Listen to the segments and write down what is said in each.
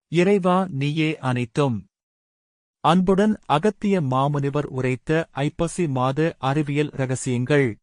இறைவா நீயே அனைத்தும். அன்புடன் அகத்திய மாமுனிவர் உரைத்த ஐப்பசி மாத அறிவியல் ரகசியங்கள்.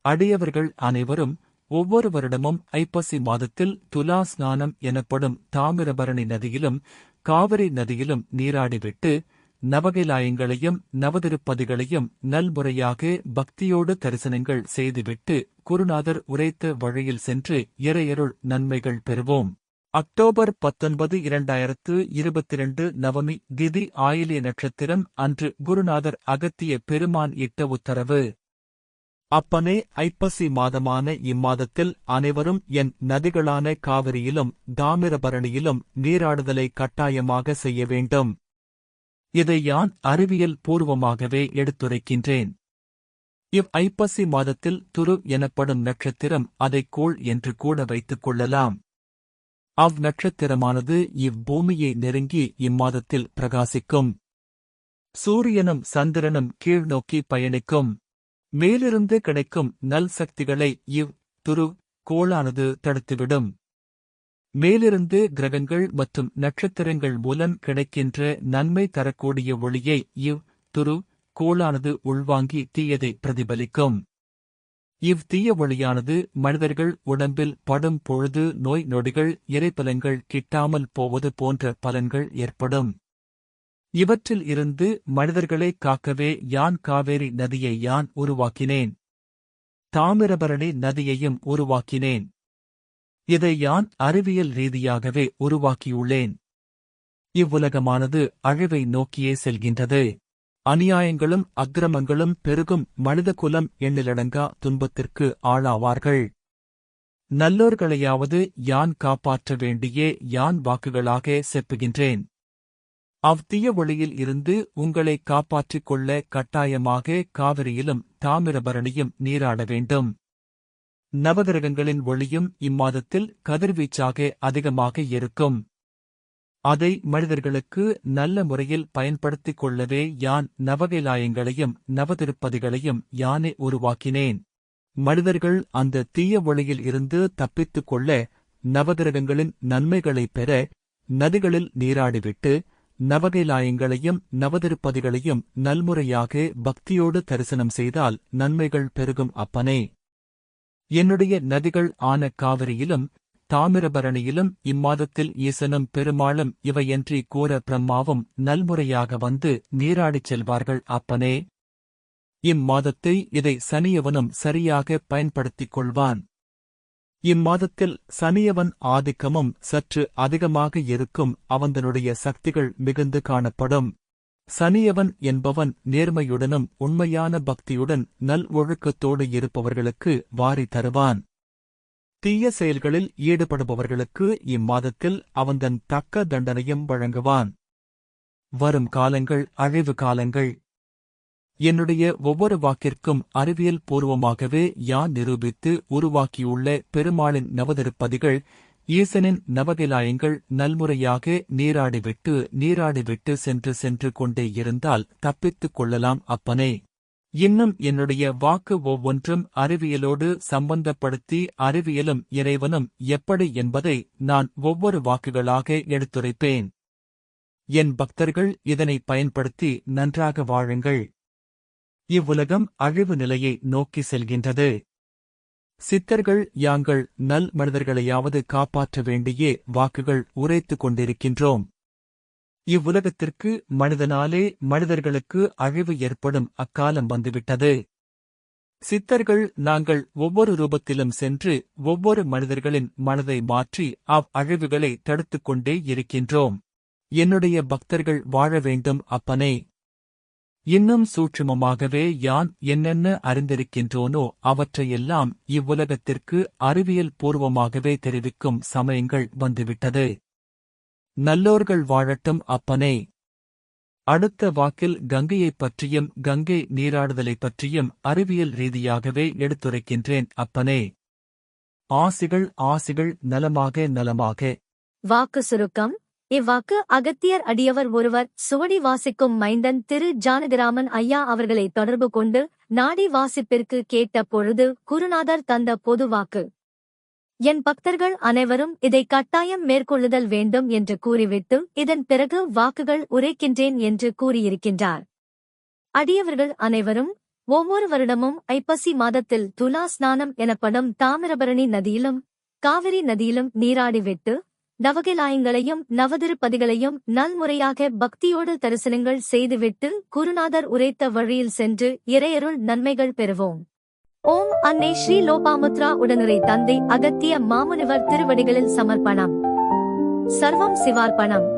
அடியவர்கள் அனைவரும் ஒவ்வொரு வருடமும் ஐப்பசி மாதத்தில் துலா ஸ்நானம் எனப்படும் தாமிரபரணி நதியிலும் காவிரி நதியிலும் நீராடிவிட்டு நவகைலாயங்களையும் நவதிருப்பதிகளையும் நல்முறையாக பக்தியோடு தரிசனங்கள் செய்துவிட்டு குருநாதர் உரைத்த வழியில் சென்று இறையருள் நன்மைகள் பெறுவோம். அக்டோபர் 19, 2022 நவமி திதி ஆயில்ய நட்சத்திரம் அன்று குருநாதர் அகத்திய பெருமான் இட்ட உத்தரவு. அப்பனே, ஐப்பசி மாதமான இம்மாதத்தில் அனைவரும் என் நதிகளான காவிரியிலும் தாமிரபரணியிலும் நீராடுதலை கட்டாயமாக செய்ய வேண்டும். இதை யான் அறிவியல் பூர்வமாகவே எடுத்துரைக்கின்றேன். ஐப்பசி மாதத்தில் துரு எனப்படும் நட்சத்திரம் அதை கோள் என்று கூட வைத்துக் கொள்ளலாம். நட்சத்திரமானது இவ்வூமியை நெருங்கி இம்மாதத்தில் பிரகாசிக்கும். சூரியனும் சந்திரனும் கீழ்நோக்கி பயணிக்கும். மேலிருந்து கிடைக்கும் நல் சக்திகளை துரு கோளானது தடுத்துவிடும். மேலிருந்து கிரகங்கள் மற்றும் நட்சத்திரங்கள் மூலம் கிடைக்கின்ற நன்மை தரக்கூடிய ஒளியை துரு கோளானது உள்வாங்கி தீயதை பிரதிபலிக்கும். தீய ஒளியானது மனிதர்கள் உடம்பில் படும் பொழுது நோய் நொடிகள் இறைப்பலன்கள் கிட்டாமல் போவது போன்ற பலன்கள் ஏற்படும். இவற்றில் இருந்து மனிதர்களை காக்கவே யான் காவேரி நதியை யான் உருவாக்கினேன். தாமிரபரணி நதியையும் உருவாக்கினேன். இதை யான் அறிவியல் ரீதியாகவே உருவாக்கியுள்ளேன். இவ்வுலகமானது அழிவை நோக்கியே செல்கின்றது. அநியாயங்களும் அக்கிரமங்களும் பெருகும் மனிதகுலம் எண்ணிலடங்கா துன்பத்திற்கு ஆளாவார்கள். நல்லோர்களையாவது யான் காப்பாற்ற வேண்டியே யான் வாக்குகளாக செப்புகின்றேன். தீய ஒளியில் இருந்து உங்களை காப்பாற்றிக் கொள்ள கட்டாயமாக காவிரியிலும் தாமிரபரணியும் நீராட வேண்டும். நவகிரகங்களின் ஒளியும் இம்மாதத்தில் கதிர்வீச்சாக அதிகமாக இருக்கும். அதை மனிதர்களுக்கு நல்ல முறையில் பயன்படுத்திக் கொள்ளவே யான் நவகைலாயங்களையும் நவதிருப்பதிகளையும் யானே உருவாக்கினேன். மனிதர்கள் அந்த தீய ஒளியில் இருந்து தப்பித்துக் கொள்ள நவகிரகங்களின் நன்மைகளைப் பெற நதிகளில் நீராடிவிட்டு நவகைலாயங்களையும் நவதிருப்பதிகளையும் நல்முறையாக பக்தியோடு தரிசனம் செய்தால் நன்மைகள் பெருகும். அப்பனே, என்னுடைய நதிகள் ஆன காவிரியிலும் தாமிரபரணியிலும் இம்மாதத்தில் ஈசனும் பெருமாளும் இவையன்றி கூற பிரம்மாவும் நல்முறையாக வந்து நீராடிச் செல்வார்கள். அப்பனே, இம்மாதத்தை இதை சனியவனும் சரியாக பயன்படுத்திக் கொள்வான். இம்மாதத்தில் சனியவன் ஆதிக்கமும் சற்று அதிகமாக இருக்கும். அவந்தனுடைய சக்திகள் மிகுந்து காணப்படும். சனியவன் என்பவன் நேர்மையுடனும் உண்மையான பக்தியுடன் நல் ஒழுக்கத்தோடு இருப்பவர்களுக்கு வாரி தருவான். தீய செயல்களில் ஈடுபடுபவர்களுக்கு இம்மாதத்தில் அவன்தன் தக்க தண்டனையும் வழங்குவான். வரும் காலங்கள் அழிவு காலங்கள். என்னுடைய ஒவ்வொரு வாக்கிற்கும் அறிவியல் பூர்வமாகவே யான் நிரூபித்து உருவாக்கியுள்ள பெருமாளின் நவதிருப்பதிகள் ஈசனின் நவகைலாயங்கள் நல்முறையாக நீராடிவிட்டு சென்று கொண்டே இருந்தால் தப்பித்துக் கொள்ளலாம். அப்பனே, இன்னும் என்னுடைய வாக்கு ஒவ்வொன்றும் அறிவியலோடு சம்பந்தப்படுத்தி அறிவியலும் இறைவனும் எப்படி என்பதை நான் ஒவ்வொரு வாக்குகளாக எடுத்துரைப்பேன். என் பக்தர்கள் இதனை பயன்படுத்தி நன்றாக வாழுங்கள். இவ்வுலகம் அழிவு நிலையை நோக்கி செல்கின்றது. சித்தர்கள் யாங்கள் நல் மனிதர்களையாவது காப்பாற்ற வேண்டியே வாக்குகள் உரைத்துக் கொண்டிருக்கின்றோம். இவ்வுலகத்திற்கு மனிதனாலே மனிதர்களுக்கு அழிவு ஏற்படும் அக்காலம் வந்துவிட்டது. சித்தர்கள் நாங்கள் ஒவ்வொரு ரூபத்திலும் சென்று ஒவ்வொரு மனிதர்களின் மனதை மாற்றி அழிவுகளை தடுத்துக் கொண்டே இருக்கின்றோம். என்னுடைய பக்தர்கள் வாழ வேண்டும். அப்பனே, இன்னும் சூட்சுமமாகவே யான் என்னென்ன அறிந்திருக்கின்றோனோ அவற்றையெல்லாம் இவ்வுலகத்திற்கு அறிவியல் பூர்வமாகவே தெரிவிக்கும் சமயங்கள் வந்துவிட்டது. நல்லோர்கள் வாழட்டும். அப்பனே, அடுத்த வாக்கில் கங்கையைப் பற்றியும் கங்கை நீராடுதலைப் பற்றியும் அறிவியல் ரீதியாகவே எடுத்துரைக்கின்றேன். அப்பனே, ஆசிகள் நலமாக. வாக்கு சுருக்கம். இவ்வாக்கு அகத்தியர் அடியவர் ஒருவர் சுவடி வாசிக்கும் மைந்தன் திரு ஜானகிராமன் ஐயா அவர்களை தொடர்பு கொண்டு நாடி வாசிப்பிற்கு கேட்ட பொழுது குருநாதர் தந்த பொது வாக்கு. என் பக்தர்கள் அனைவரும் இதை கட்டாயம் மேற்கொள்ளுதல் வேண்டும் என்று கூறிவிட்டு இதன் பிறகு வாக்குகள் உரைக்கின்றேன் என்று கூறியிருக்கின்றார். அடியவர்கள் அனைவரும் ஒவ்வொரு வருடமும் ஐப்பசி மாதத்தில் துலா ஸ்நானம் எனப்படும் தாமிரபரணி நதியிலும் காவிரி நதியிலும் நீராடிவிட்டு நவகிலாயங்களையும் நவதிருப்பதிகளையும் நல்முறையாக பக்தியோடு தரிசனங்கள் செய்துவிட்டு குருநாதர் உரைத்த வழியில் சென்று இறையருள் நன்மைகள் பெறுவோம். ஓம் அன்னை ஸ்ரீ லோபாமுத்ரா உடனுரை தந்தை அகத்திய மாமுனிவர் திருவடிகளில் சமர்ப்பணம். சர்வம் சிவார்ப்பணம்.